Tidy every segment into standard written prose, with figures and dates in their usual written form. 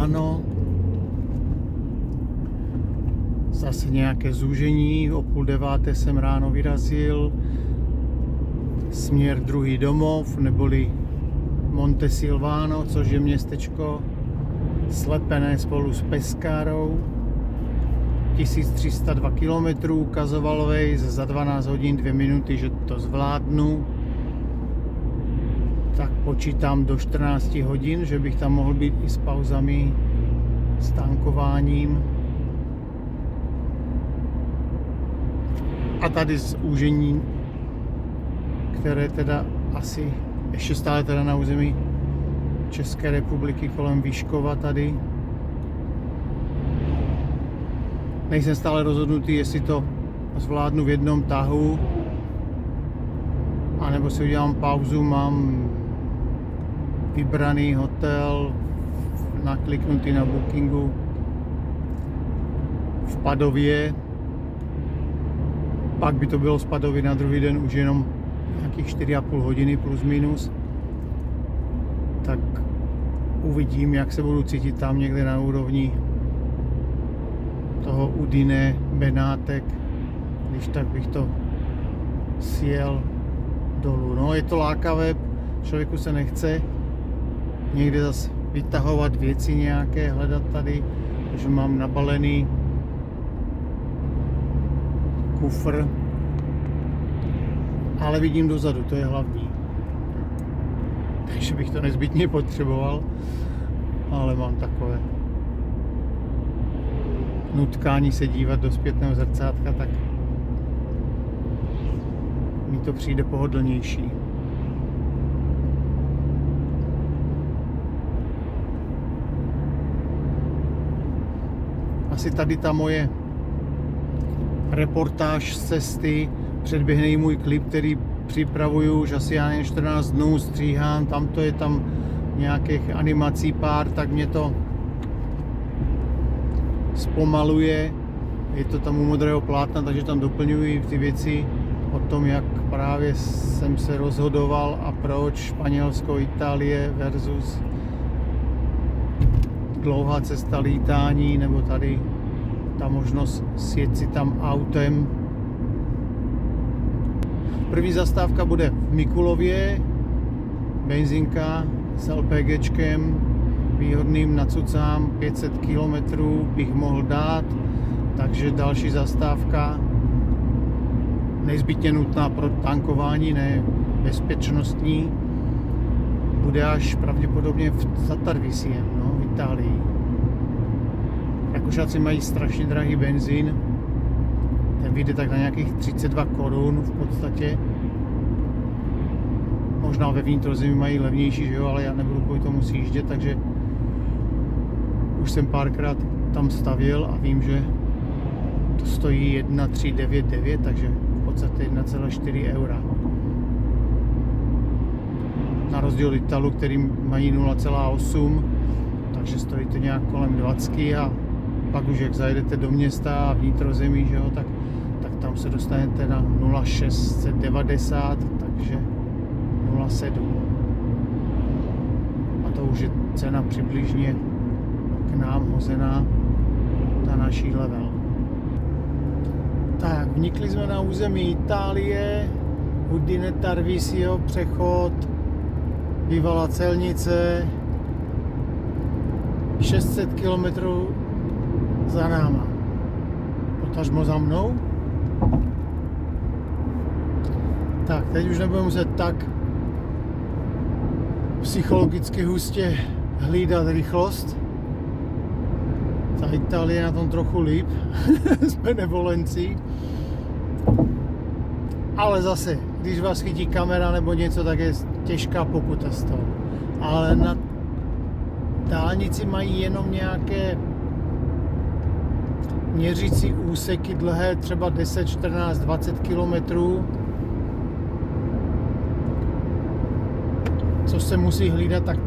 ráno. Zase nějaké zúžení, o 8:30 jsem ráno vyrazil. Směr druhý domov, neboli Monte Silvano, což je městečko slepené spolu s Pescárou. 1302 km, ukazoval Waze za 12 hodin 2 minuty, že to zvládnu. Tak počítám do 14 hodin, že bych tam mohl být i s pauzami, s tankováním. A tady zúžení, které teda asi ještě stále teda na území České republiky kolem Výškova tady. Nejsem stále rozhodnutý, jestli to zvládnu v jednom tahu, anebo si udělám pauzu, mám vybraný hotel, nakliknutý na Bookingu v Padově. Pak by to bylo z Padovy na druhý den už jenom nějakých 4,5 hodiny plus minus. Tak uvidím, jak se budu cítit tam někde na úrovni toho Udine, Benátek, když tak bych to sjel dolů. No, je to lákavé, člověku se nechce někde zase vytahovat věci nějaké, hledat tady, protože mám nabalený kufr, ale vidím dozadu, to je hlavní. Takže bych to nezbytně potřeboval, ale mám takové nutkání se dívat do zpětného zrcátka, tak mi to přijde pohodlnější. Asi tady ta moje reportáž z cesty, předběhne můj klip, který připravuju už asi já jen 14 dnů, stříhám, tamto je tam nějakých animací pár, tak mě to zpomaluje, je to tam u modrého plátna, takže tam doplňuji ty věci o tom, jak právě jsem se rozhodoval a proč Španělsko, Itálie versus dlouhá cesta lítání, nebo tady ta možnost sjet si tam autem. První zastávka bude v Mikulově, benzinka s LPGčkem, výhodným nacucám, 500 km bych mohl dát, takže další zastávka nezbytně nutná pro tankování, ne bezpečnostní, bude až pravděpodobně za Tarvisiem, no, v Itálii. Rakušáci mají strašně drahý benzín, ten vyjde tak na nějakých 32 korun v podstatě. Možná ve vnitrozemí mají levnější, že jo, ale já nebudu kvůli tomu sjíždět, takže už jsem párkrát tam stavěl a vím, že to stojí 1,399, takže v podstatě 1,4 eura. Na rozdíl od Italu, který mají 0,8, takže stojí to nějak kolem 20 a pak už jak zajedete do města a vnitrozemí, že jo, tak tam se dostanete na 0,690, takže 0,7. A to už je cena přibližně k nám hozená na naší level. Tak, vnikli jsme na území Itálie, Udine Tarvisio, přechod, bývalá celnice, 600 km za náma. Potažmo za mnou. Tak, teď už nebudeme muset tak psychologicky hustě hlídat rychlost. Ta Itálie je na tom trochu líp, jsme nevolenci. Ale zase, když vás chytí kamera nebo něco, tak je těžká pokuta z toho. Ale na dálnici mají jenom nějaké měřící úseky dlhé třeba 10, 14, 20 kilometrů, co se musí hlídat, tak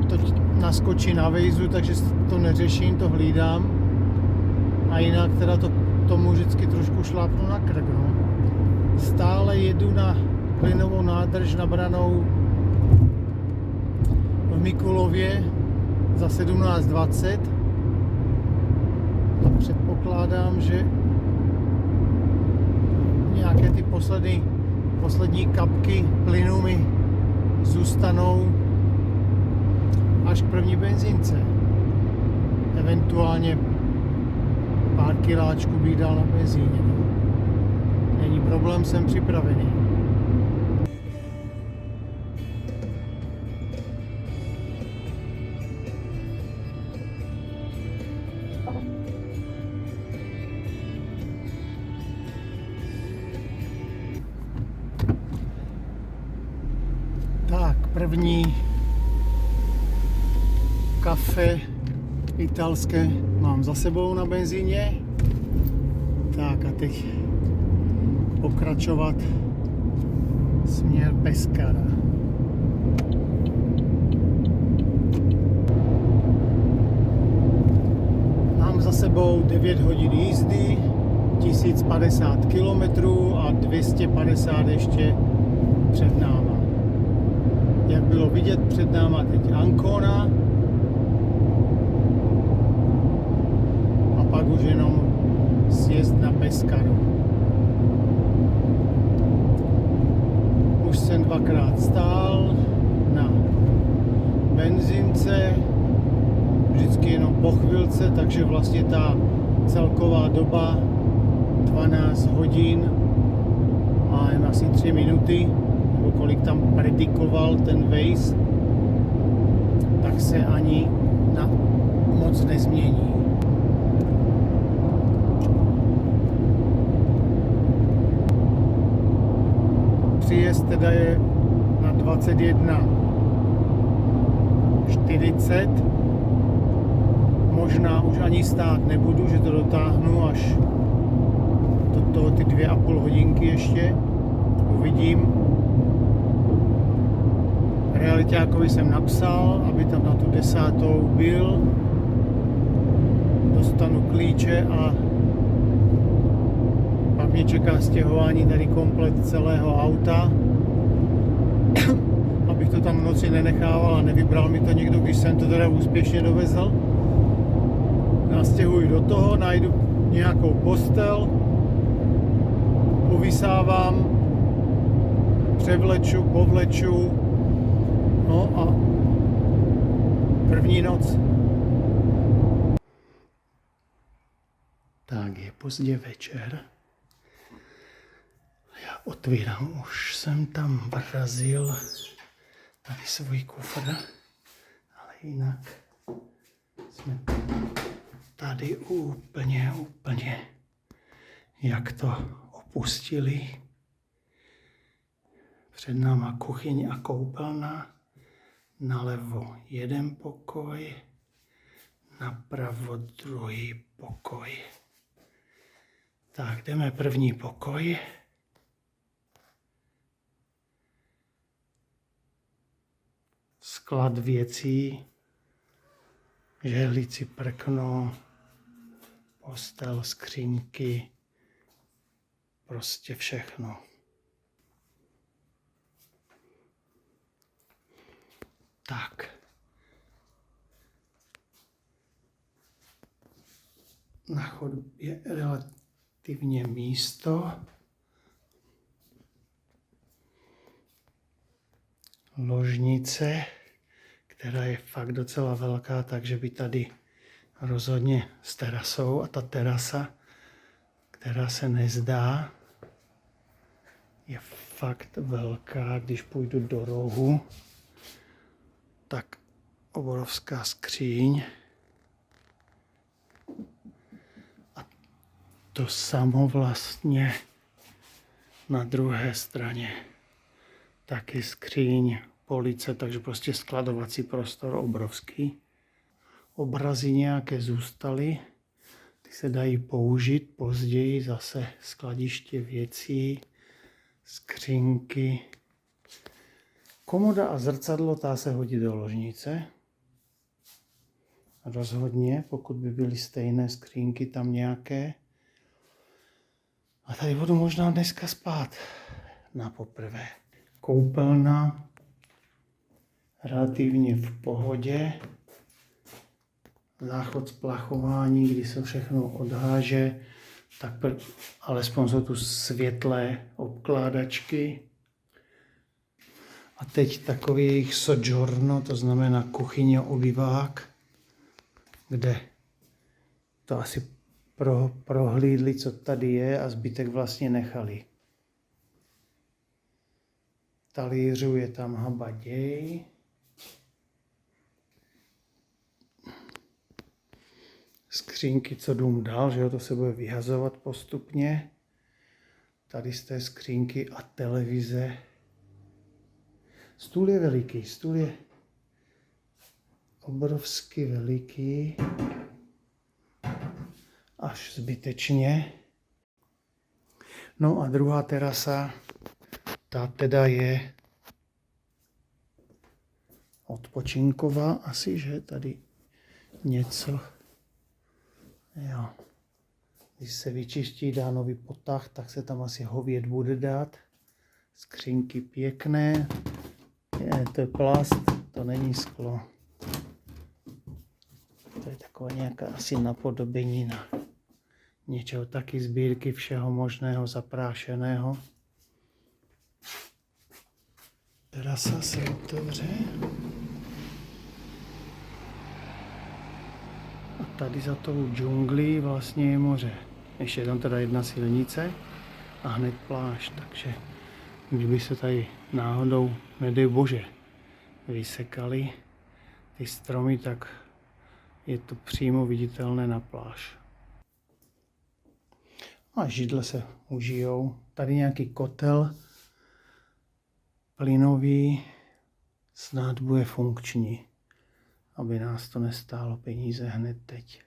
to naskočí na Waze, takže to neřeším, to hlídám. A jinak teda tomu vždycky trošku šlápnu na krk. No. Stále jedu na plynovou nádrž nabranou v Mikulově, za 17,20 a předpokládám, že nějaké ty poslední kapky plynu mi zůstanou až k první benzínce. Eventuálně pár kiláčků bych dal na benzíně. Není problém, jsem připravený. Tak, první kafe italské mám za sebou na benzíně. Tak a teď pokračovat směr Pescara. Mám za sebou 9 hodin jízdy, 1050 km a 250 ještě před náma. Jak bylo vidět, před náma teď Ancona a pak už jenom sjezd na Pescaru. Už jsem dvakrát stál na benzince, vždycky jenom po chvilce, takže vlastně ta celková doba 12 hodin a jen asi 3 minuty, nebo kolik tam predikoval ten Waze, tak se ani moc nezmění. Příjezd teda je na 21:40. Možná už ani stát nebudu, že to dotáhnu až do toho ty 2,5 hodinky ještě. Uvidím. Realitákovi jsem napsal, aby tam na tu 10. byl. Dostanu klíče a pak mě čeká stěhování tady komplet celého auta. Abych to tam v noci nenechával a nevybral mi to někdo, když jsem to teda úspěšně dovezl. Nastěhuji do toho, najdu nějakou postel, povysávám, převleču, povleču, no a první noc. Tak je pozdě večer. Já otvírám, už jsem tam vrazil tady svůj kufr, ale jinak jsme tady úplně, jak to opustili. Před náma kuchyň a koupelna, nalevo jeden pokoj, napravo druhý pokoj. Tak jdeme první pokoj. Sklad věcí, žehlici, prkno, postel, skřínky, prostě všechno. Tak. Na chodbě je relativně místo. Ložnice, která je fakt docela velká, takže by tady rozhodně s terasou, a ta terasa, která se nezdá, je fakt velká. Když půjdu do rohu, tak obrovská skříň. A to samo vlastně na druhé straně. Taky skříň, police, takže prostě skladovací prostor obrovský. Obrazy nějaké zůstaly, ty se dají použít později, zase skladiště věcí, skřínky. Komoda a zrcadlo, ta se hodí do ložnice. Rozhodně, pokud by byly stejné skřínky tam nějaké. A tady budu možná dneska spát na poprvé. Koupelna relativně v pohodě. záchod splachování, kdy se všechno odháže, tak alespoň jsou tu světlé obkládačky. A teď takový jejich soggiorno, to znamená kuchyně obyvák, kde to asi prohlídli, co tady je, a zbytek vlastně nechali. Talířů je tam habaděj. Skřínky, co dům dal, že jo, to se bude vyhazovat postupně. Tady z té skřínky a televize. Stůl je veliký, stůl je obrovsky veliký. Až zbytečně. No a druhá terasa, ta teda je odpočinková, asi, že tady něco. Jo. Když se vyčistí, dá nový potah, tak se tam asi hovět bude dát. Skřínky pěkné. To je plast, to není sklo. To je takové nějaká asi napodobenina. Něčeho taky sbírky všeho možného zaprášeného. Terasa se otevře. A tady za tou džunglí vlastně je moře. Ještě je tam teda jedna silnice a hned pláž, takže kdyby se tady náhodou, nedej bože, vysekali ty stromy, tak je to přímo viditelné na pláž. A židle se užijou. Tady nějaký kotel plynový, snad bude funkční, aby nás to nestálo peníze hned teď.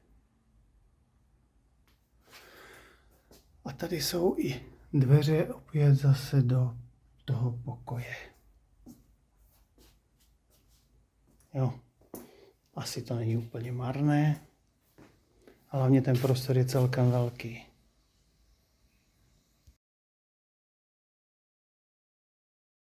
A tady jsou i dveře opět zase do toho pokoje. Jo, asi to není úplně marné, ale hlavně ten prostor je celkem velký.